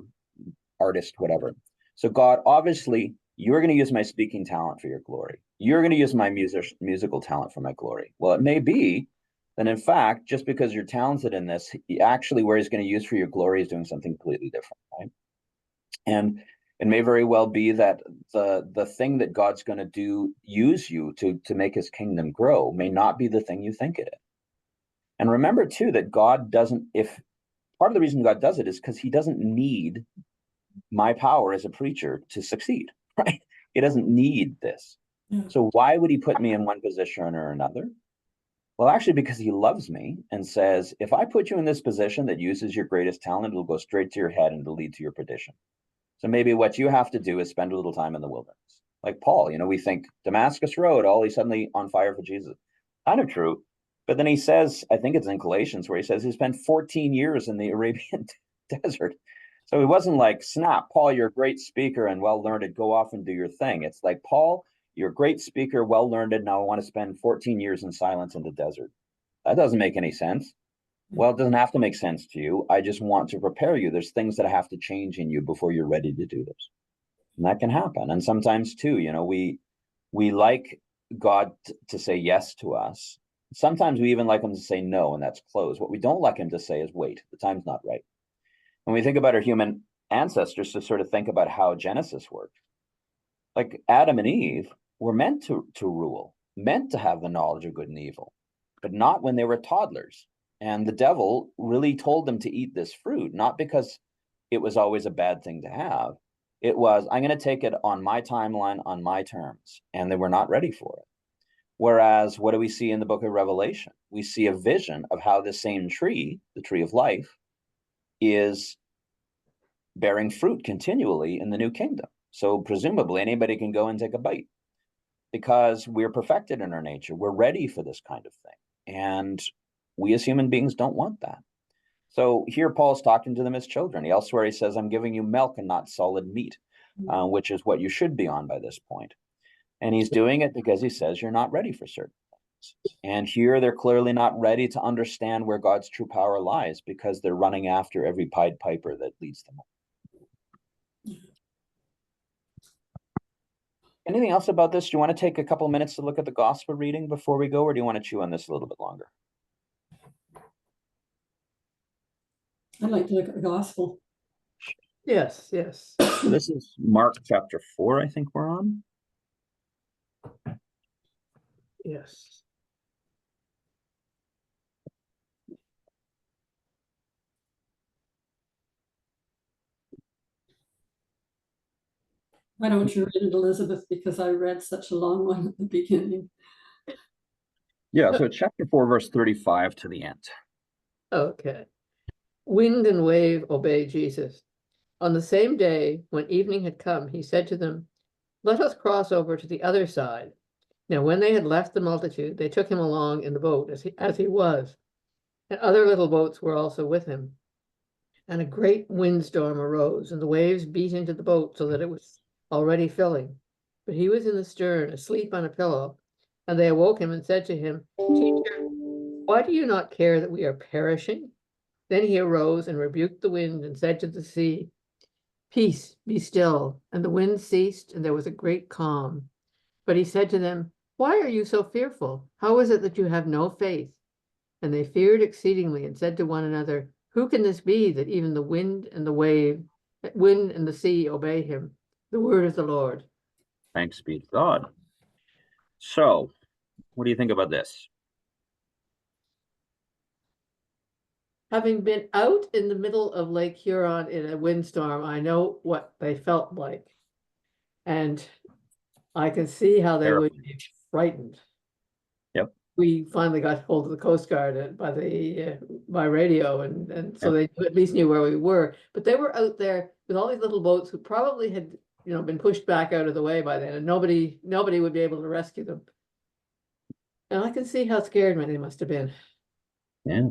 [SPEAKER 1] artist, whatever. So God, obviously, you're going to use my speaking talent for your glory. You're going to use my musical talent for my glory. Well, it may be that, in fact, just because you're talented in this, actually where he's going to use for your glory is doing something completely different, right? And it may very well be that the thing that God's going to use you to make his kingdom grow may not be the thing you think it is. And remember, too, that God doesn't, if part of the reason God does it is because he doesn't need my power as a preacher to succeed, right? He doesn't need this.
[SPEAKER 2] Yeah.
[SPEAKER 1] So why would he put me in one position or another? Well, actually, because he loves me and says, if I put you in this position that uses your greatest talent, it'll go straight to your head and it'll lead to your perdition. So maybe what you have to do is spend a little time in the wilderness. Like Paul, we think Damascus Road, he's suddenly on fire for Jesus. Kind of true. But then he says, I think it's in Galatians where he says he spent 14 years in the Arabian desert. So he wasn't like, snap, Paul, you're a great speaker and well-learned, go off and do your thing. It's like, Paul, you're a great speaker, well-learned, now I want to spend 14 years in silence in the desert. That doesn't make any sense. Well, it doesn't have to make sense to you. I just want to prepare you. There's things that have to change in you before you're ready to do this. And that can happen. And sometimes too, we like God to say yes to us. Sometimes we even like him to say no, and that's close. What we don't like him to say is wait, the time's not right. When we think about our human ancestors, to sort of think about how Genesis worked, like Adam and Eve were meant to rule, meant to have the knowledge of good and evil, but not when they were toddlers. And the devil really told them to eat this fruit, not because it was always a bad thing to have. It was, I'm going to take it on my timeline, on my terms. And they were not ready for it. Whereas, what do we see in the book of Revelation? We see a vision of how the same tree, the tree of life, is bearing fruit continually in the new kingdom. So presumably anybody can go and take a bite because we're perfected in our nature. We're ready for this kind of thing. And we as human beings don't want that. So here Paul's talking to them as children. Elsewhere he says, I'm giving you milk and not solid meat, which is what you should be on by this point. And he's doing it because he says you're not ready for certain things. And here they're clearly not ready to understand where God's true power lies because they're running after every Pied Piper that leads them. Anything else about this? Do you want to take a couple minutes to look at the gospel reading before we go, or do you want to chew on this a little bit longer?
[SPEAKER 2] I'd like to look at the gospel.
[SPEAKER 3] Yes, yes.
[SPEAKER 1] So this is Mark chapter 4, I think we're on.
[SPEAKER 3] Yes.
[SPEAKER 2] Why don't you read it, Elizabeth? Because I read such a long one at the beginning.
[SPEAKER 1] Yeah, so chapter 4, verse 35 to the end.
[SPEAKER 3] Okay. Wind and wave obey Jesus. On the same day, when evening had come, he said to them, let us cross over to the other side. Now, when they had left the multitude, they took him along in the boat as he was, and other little boats were also with him. And a great windstorm arose, and the waves beat into the boat so that it was already filling. But he was in the stern, asleep on a pillow. And they awoke him and said to him, Teacher, why do you not care that we are perishing? Then he arose and rebuked the wind and said to the sea, Peace, be still. And the wind ceased, and there was a great calm. But he said to them, Why are you so fearful? How is it that you have no faith? And they feared exceedingly and said to one another, Who can this be that even the wind and the sea obey him? The word of the Lord.
[SPEAKER 1] Thanks be to God. So, what do you think about this?
[SPEAKER 3] Having been out in the middle of Lake Huron in a windstorm, I know what they felt like. And I can see how they would be frightened.
[SPEAKER 1] Yep.
[SPEAKER 3] We finally got hold of the Coast Guard by radio, and so they at least knew where we were. But they were out there with all these little boats who probably had been pushed back out of the way by then, and nobody would be able to rescue them. And I can see how scared many must have been.
[SPEAKER 1] Yeah.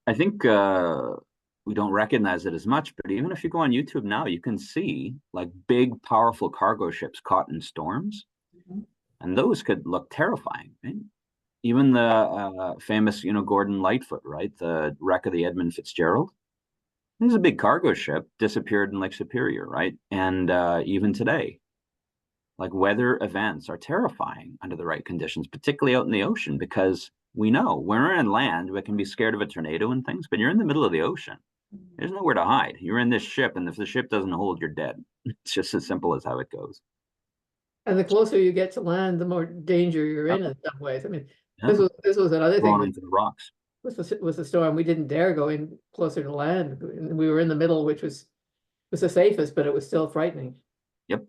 [SPEAKER 1] I think we don't recognize it as much, but even if you go on YouTube now, you can see like big, powerful cargo ships caught in storms, and those could look terrifying. Right? Even the famous, Gordon Lightfoot, right? The wreck of the Edmund Fitzgerald. This is a big cargo ship, disappeared in Lake Superior, right? And even today, like weather events are terrifying under the right conditions, particularly out in the ocean, because we know when we're in land, we can be scared of a tornado and things, but you're in the middle of the ocean. There's nowhere to hide. You're in this ship, and if the ship doesn't hold, you're dead. It's just as simple as how it goes.
[SPEAKER 3] And the closer you get to land, the more danger you're
[SPEAKER 1] Yep.
[SPEAKER 3] in some ways. I mean,
[SPEAKER 1] Yeah.
[SPEAKER 3] this was another
[SPEAKER 1] Thrown
[SPEAKER 3] thing
[SPEAKER 1] into the rocks.
[SPEAKER 3] with the storm. We didn't dare go in closer to land. We were in the middle, which was the safest, but it was still frightening.
[SPEAKER 1] Yep.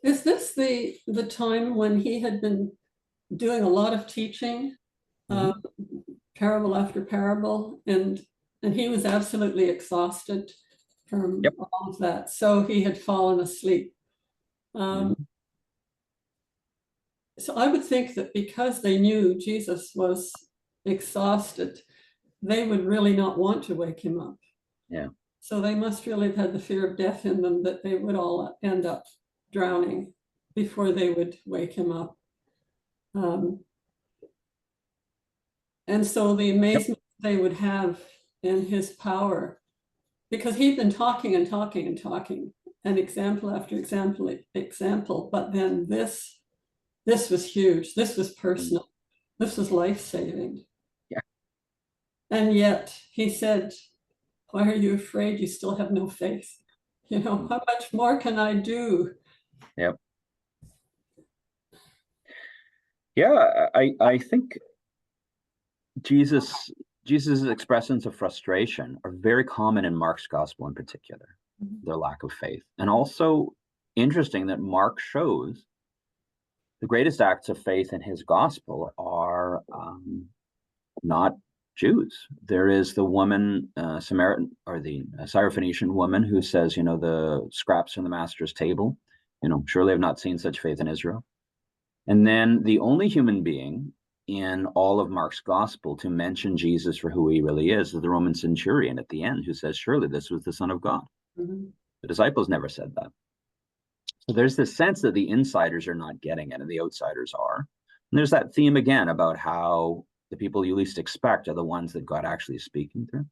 [SPEAKER 2] Is this the time when he had been doing a lot of teaching, parable after parable, and he was absolutely exhausted from
[SPEAKER 1] Yep.
[SPEAKER 2] all of that, so he had fallen asleep. So I would think that because they knew Jesus was exhausted, they would really not want to wake him up.
[SPEAKER 1] Yeah.
[SPEAKER 2] So they must really have had the fear of death in them, that they would all end up drowning before they would wake him up. And so the amazement they would have in his power, because he'd been talking and talking and talking, and example after example, but then this was huge. This was personal. This was life-saving.
[SPEAKER 1] Yeah.
[SPEAKER 2] And yet he said, why are you afraid? You still have no faith. How much more can I do?
[SPEAKER 1] Yep. Yeah, I think Jesus' expressions of frustration are very common in Mark's gospel in particular, their lack of faith. And also interesting that Mark shows the greatest acts of faith in his gospel are not Jews. There is the woman, Samaritan, or the Syrophoenician woman who says, the scraps from the master's table, surely I've not seen such faith in Israel. And then the only human being in all of Mark's gospel to mention Jesus for who he really is the Roman centurion at the end, who says, surely this was the Son of God. The disciples never said that. So there's this sense that the insiders are not getting it and the outsiders are. And there's that theme again about how the people you least expect are the ones that God actually is speaking through.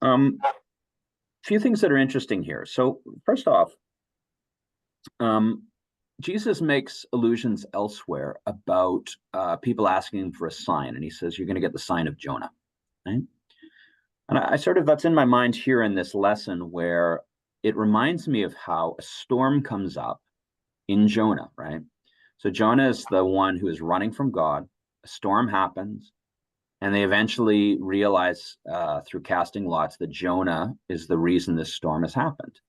[SPEAKER 1] A few things that are interesting here. So first off, Jesus makes allusions elsewhere about people asking him for a sign, and he says, you're going to get the sign of Jonah. Right? And I that's in my mind here in this lesson, where it reminds me of how a storm comes up in Jonah, right? So Jonah is the one who is running from God. A storm happens, and they eventually realize through casting lots that Jonah is the reason this storm has happened.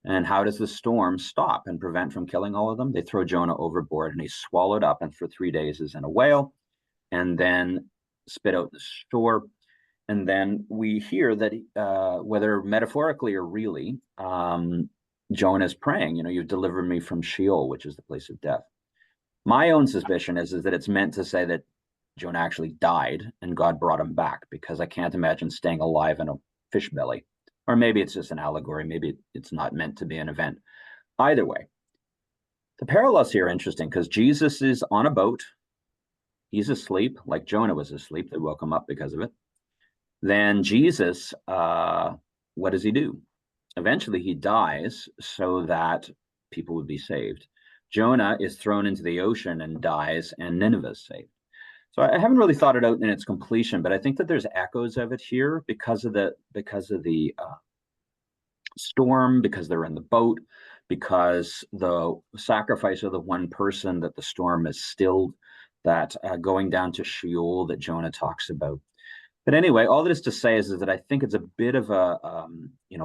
[SPEAKER 1] And how does the storm stop and prevent from killing all of them? They throw Jonah overboard, and he's swallowed up, and for 3 days is in a whale, and then spit out the shore. And then we hear that whether metaphorically or really, Jonah is praying, you've delivered me from Sheol, which is the place of death. My own suspicion is that it's meant to say that Jonah actually died and God brought him back, because I can't imagine staying alive in a fish belly. Or maybe it's just an allegory. Maybe it's not meant to be an event. Either way, the parallels here are interesting because Jesus is on a boat. He's asleep, like Jonah was asleep. They woke him up because of it. Then Jesus, what does he do? Eventually he dies so that people would be saved. Jonah is thrown into the ocean and dies, and Nineveh is saved. So I haven't really thought it out in its completion, but I think that there's echoes of it here because of the storm, because they're in the boat, because the sacrifice of the one person that the storm has stilled, that going down to Sheol that Jonah talks about. But anyway, all that is to say is that I think it's a bit of a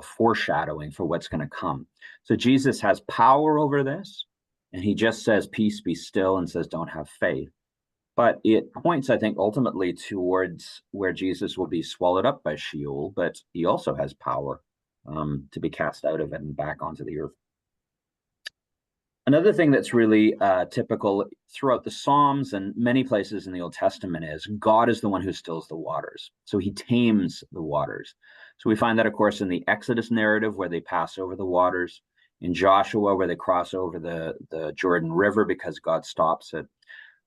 [SPEAKER 1] foreshadowing for what's going to come. So Jesus has power over this, and he just says, peace, be still, and says, don't have faith. But it points, I think, ultimately towards where Jesus will be swallowed up by Sheol, but he also has power to be cast out of it and back onto the earth. Another thing that's really typical throughout the Psalms and many places in the Old Testament is God is the one who stills the waters. So he tames the waters. So we find that, of course, in the Exodus narrative where they pass over the waters, in Joshua where they cross over the Jordan River because God stops it.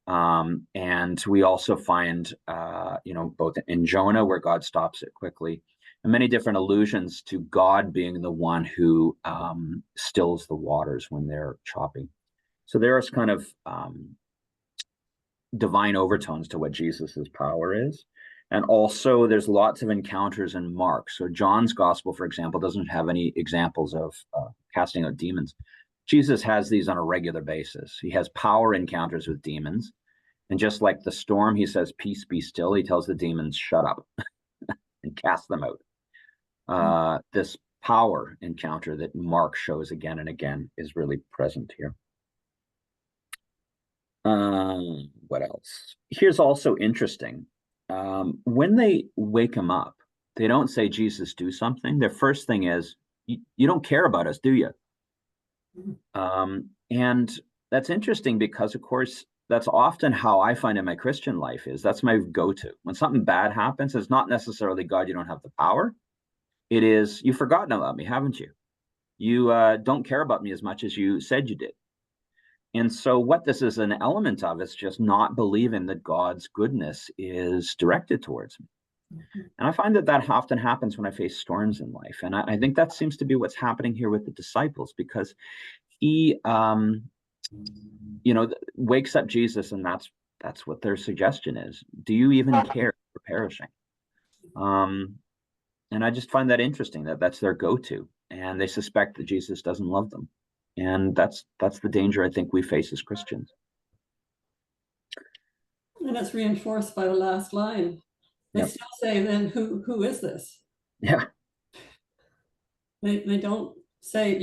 [SPEAKER 1] And we also find, both in Jonah where God stops it quickly, and many different allusions to God being the one who stills the waters when they're choppy. So there's kind of divine overtones to what Jesus's power is. And also there's lots of encounters in Mark. So John's gospel, for example, doesn't have any examples of casting out demons. Jesus has these on a regular basis. He has power encounters with demons. And just like the storm, he says, peace, be still. He tells the demons, shut up and cast them out. This power encounter that Mark shows again and again is really present here. What else? Here's also interesting. When they wake him up, they don't say, Jesus, do something. Their first thing is, you don't care about us, do you? And that's interesting because, of course, that's often how I find in my Christian life is that's my go-to. When something bad happens, it's not necessarily, God, you don't have the power. It is, you've forgotten about me, haven't you? You don't care about me as much as you said you did. And so what this is an element of is just not believing that God's goodness is directed towards me. And I find that that often happens when I face storms in life. And I think that seems to be what's happening here with the disciples, because he, wakes up Jesus, and that's what their suggestion is. Do you even care for perishing? And I just find that interesting that that's their go-to, and they suspect that Jesus doesn't love them. And that's the danger I think we face as Christians.
[SPEAKER 2] And it's reinforced by the last line. They still say then, who is this?
[SPEAKER 1] Yeah.
[SPEAKER 2] They don't say,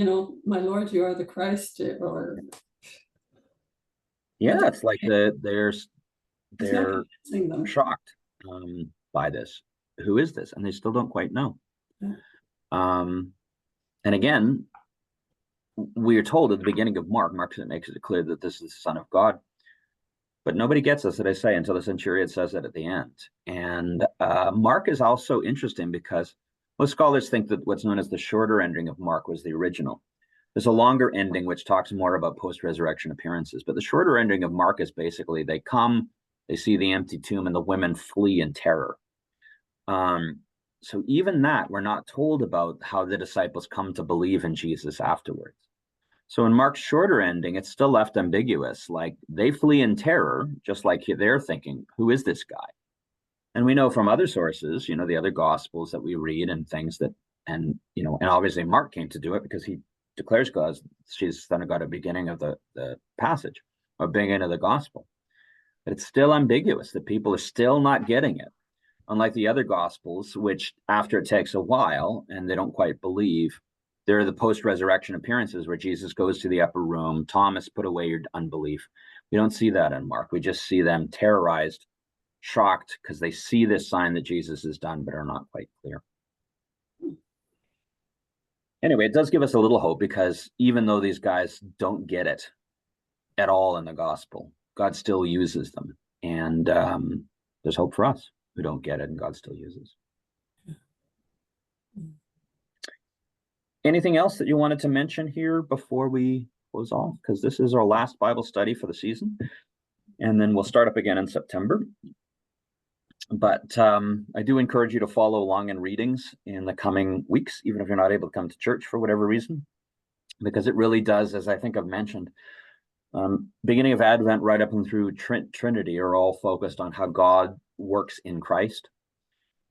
[SPEAKER 2] my Lord, you are the Christ, or
[SPEAKER 1] yeah, it's like they're
[SPEAKER 2] them.
[SPEAKER 1] shocked by this. Who is this? And they still don't quite know.
[SPEAKER 2] Yeah.
[SPEAKER 1] And again, we are told at the beginning of Mark makes it clear that this is the Son of God. But nobody gets this, as I say, until the centurion says it at the end. And Mark is also interesting because most scholars think that what's known as the shorter ending of Mark was the original. There's a longer ending which talks more about post-resurrection appearances. But the shorter ending of Mark is basically they come, they see the empty tomb, and the women flee in terror. So even that, we're not told about how the disciples come to believe in Jesus afterwards. So in Mark's shorter ending, it's still left ambiguous. Like they flee in terror, just like they're thinking, who is this guy? And we know from other sources, the other gospels that we read and things that, and obviously Mark came to do it because he declares God as Jesus, Son of God, at the beginning of the passage or beginning of the gospel. But it's still ambiguous that people are still not getting it. Unlike the other gospels, which after it takes a while and they don't quite believe, there are the post-resurrection appearances where Jesus goes to the upper room. Thomas, put away your unbelief. We don't see that in Mark. We just see them terrorized, shocked, because they see this sign that Jesus has done, but are not quite clear. Anyway, it does give us a little hope, because even though these guys don't get it at all in the gospel, God still uses them. And there's hope for us who don't get it, and God still uses. Anything else that you wanted to mention here before we close off? Because this is our last Bible study for the season, and then we'll start up again in September. But I do encourage you to follow along in readings in the coming weeks, even if you're not able to come to church for whatever reason, because it really does, as I think I've mentioned, beginning of Advent right up and through Trinity are all focused on how God works in Christ.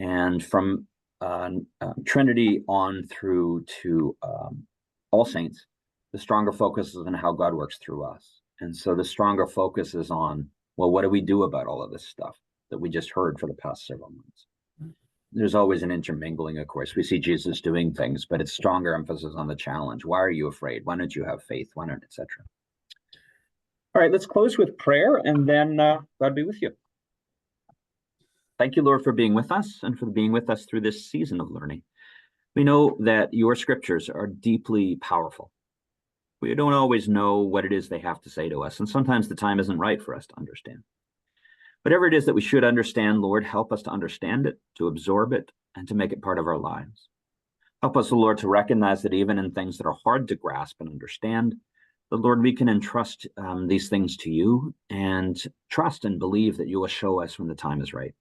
[SPEAKER 1] And from Trinity on through to All Saints, the stronger focus is on how God works through us. And so the stronger focus is on, well, what do we do about all of this stuff that we just heard for the past several months? There's always an intermingling, of course. We see Jesus doing things, but it's stronger emphasis on the challenge. Why are you afraid? Why don't you have faith? Why not, etc. All right, let's close with prayer, and then God be with you. Thank you, Lord, for being with us and for being with us through this season of learning. We know that your scriptures are deeply powerful. We don't always know what it is they have to say to us, and sometimes the time isn't right for us to understand. Whatever it is that we should understand, Lord, help us to understand it, to absorb it, and to make it part of our lives. Help us, Lord, to recognize that even in things that are hard to grasp and understand, that, Lord, we can entrust these things to you and trust and believe that you will show us when the time is right.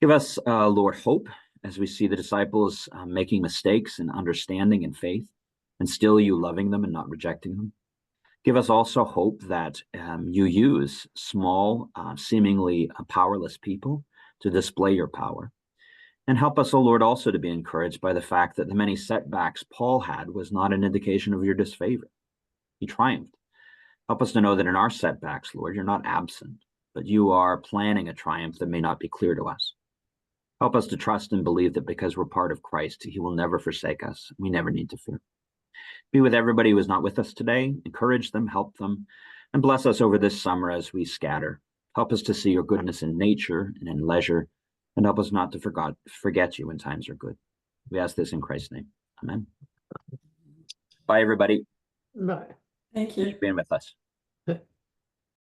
[SPEAKER 1] Give us, Lord, hope as we see the disciples making mistakes in understanding and faith, and still you loving them and not rejecting them. Give us also hope that you use small, seemingly powerless people to display your power. And help us, O Lord, also to be encouraged by the fact that the many setbacks Paul had was not an indication of your disfavor. He triumphed. Help us to know that in our setbacks, Lord, you're not absent, but you are planning a triumph that may not be clear to us. Help us to trust and believe that because we're part of Christ, he will never forsake us. We never need to fear. Be with everybody who is not with us today. Encourage them, help them, and bless us over this summer as we scatter. Help us to see your goodness in nature and in leisure, and help us not to forget you when times are good. We ask this in Christ's name. Amen. Bye, everybody.
[SPEAKER 3] Bye.
[SPEAKER 2] Thank
[SPEAKER 1] Thanks
[SPEAKER 2] you.
[SPEAKER 1] for being with us.